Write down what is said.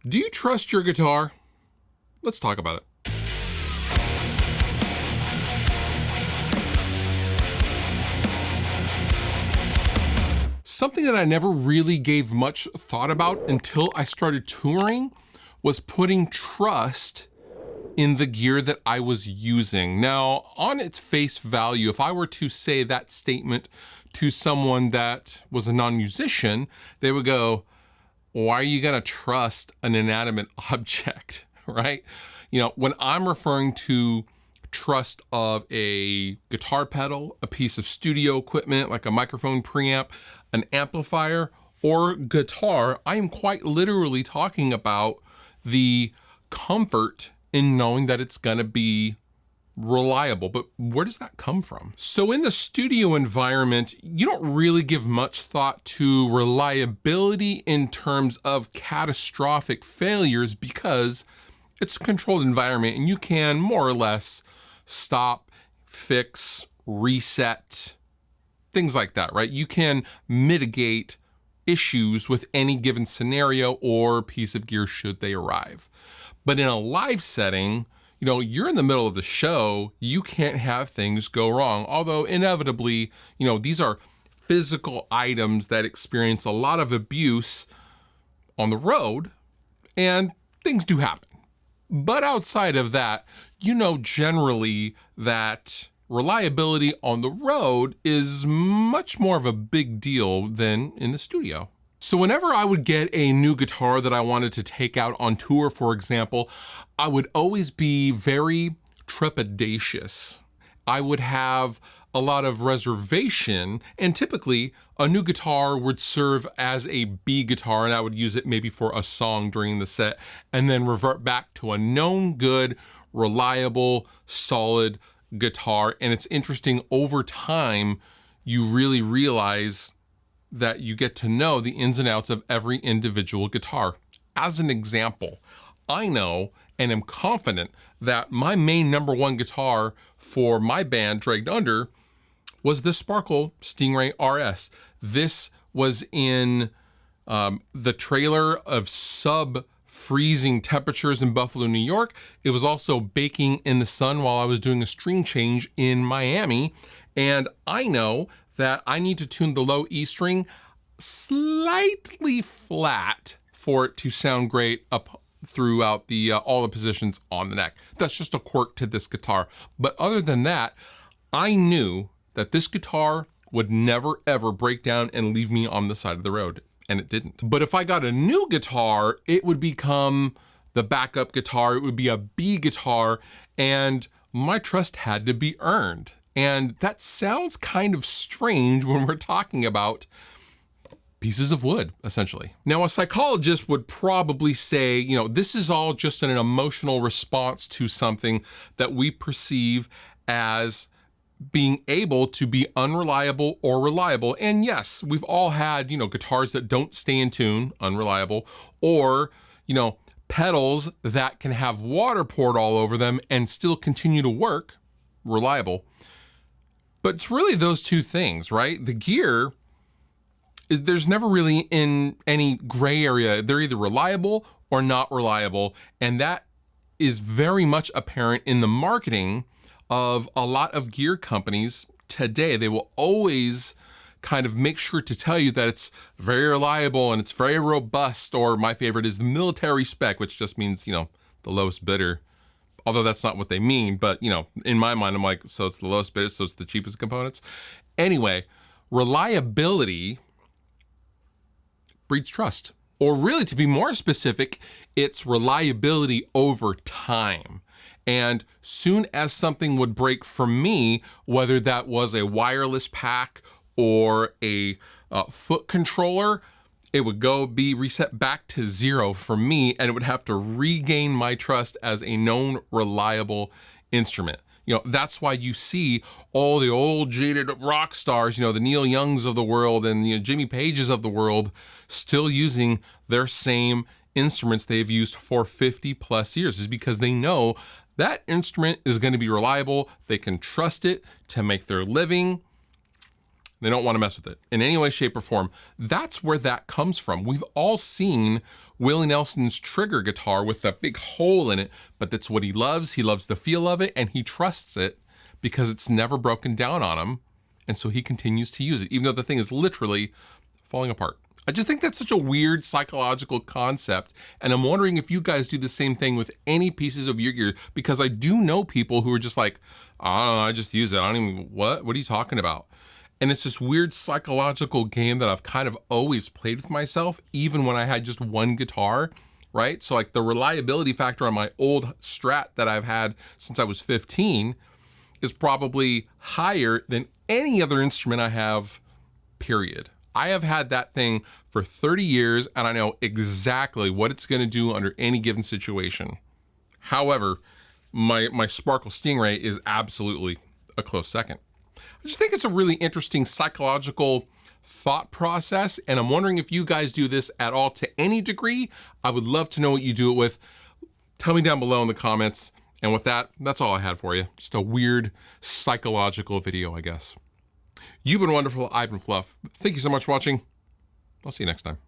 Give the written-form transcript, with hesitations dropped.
Do you trust your guitar? Let's talk about it. Something that I never really gave much thought about until I started touring was putting trust in the gear that I was using. Now, on its face value, if I were to say that statement to someone that was a non-musician, they would go, why are you gonna trust an inanimate object, right? You know, when I'm referring to trust of a guitar pedal, a piece of studio equipment like a microphone preamp, an amplifier, or guitar, I am quite literally talking about the comfort in knowing that it's gonna be reliable. But where does that come from? So in the studio environment, you don't really give much thought to reliability in terms of catastrophic failures because it's a controlled environment and you can more or less stop, fix, reset, things like that, right? You can mitigate issues with any given scenario or piece of gear should they arrive. But in a live setting, you know, you're in the middle of the show, you can't have things go wrong. Although inevitably, you know, these are physical items that experience a lot of abuse on the road and things do happen. But outside of that, you know generally that reliability on the road is much more of a big deal than in the studio. So whenever I would get a new guitar that I wanted to take out on tour, for example, I would always be very trepidatious. I would have a lot of reservation, and typically a new guitar would serve as a B guitar and I would use it maybe for a song during the set and then revert back to a known good, reliable, solid guitar. And it's interesting, over time, you really realize that you get to know the ins and outs of every individual guitar. As an example, I know and am confident that my main number one guitar for my band, Dragged Under, was the Sparkle Stingray RS. This was in the trailer of sub-freezing temperatures in Buffalo, New York. It was also baking in the sun while I was doing a string change in Miami. And I know that I need to tune the low E string slightly flat for it to sound great up throughout the all the positions on the neck. That's just a quirk to this guitar. But other than that, I knew that this guitar would never ever break down and leave me on the side of the road, and it didn't. But if I got a new guitar, it would become the backup guitar, it would be a B guitar, and my trust had to be earned. And that sounds kind of strange when we're talking about pieces of wood, essentially. Now, a psychologist would probably say, you know, this is all just an emotional response to something that we perceive as being able to be unreliable or reliable. And yes, we've all had, you know, guitars that don't stay in tune, unreliable, or, you know, pedals that can have water poured all over them and still continue to work, reliable. But it's really those two things, right? The gear, there's never really in any gray area. They're either reliable or not reliable. And that is very much apparent in the marketing of a lot of gear companies today. They will always kind of make sure to tell you that it's very reliable and it's very robust, or my favorite is the military spec, which just means, you know, the lowest bidder. Although that's not what they mean, but you know, in my mind, I'm like, so it's the lowest bidder, so it's the cheapest components. Anyway, reliability breeds trust. Or really, to be more specific, it's reliability over time. And soon as something would break for me, whether that was a wireless pack or a foot controller, it would be reset back to zero for me, and it would have to regain my trust as a known reliable instrument. You know, that's why you see all the old jaded rock stars, you know, the Neil Youngs of the world and the Jimmy Pages of the world still using their same instruments they've used for 50 plus years, is because they know that instrument is going to be reliable. They can trust it to make their living. They don't want to mess with it in any way, shape, or form. That's where that comes from. We've all seen Willie Nelson's Trigger guitar with that big hole in it, but that's what he loves. He loves the feel of it, and he trusts it because it's never broken down on him. And so he continues to use it, even though the thing is literally falling apart. I just think that's such a weird psychological concept. And I'm wondering if you guys do the same thing with any pieces of your gear, because I do know people who are just like, I don't know, I just use it. I don't even, what are you talking about? And it's this weird psychological game that I've kind of always played with myself, even when I had just one guitar, right? So like the reliability factor on my old Strat that I've had since I was 15 is probably higher than any other instrument I have, period. I have had that thing for 30 years and I know exactly what it's gonna do under any given situation. However, my Sparkle Stingray is absolutely a close second. I just think it's a really interesting psychological thought process, and I'm wondering if you guys do this at all to any degree. I would love to know what you do it with. Tell me down below in the comments. And with that, that's all I had for you. Just a weird psychological video, I guess. You've been wonderful. I've been Fluff. Thank you so much for watching. I'll see you next time.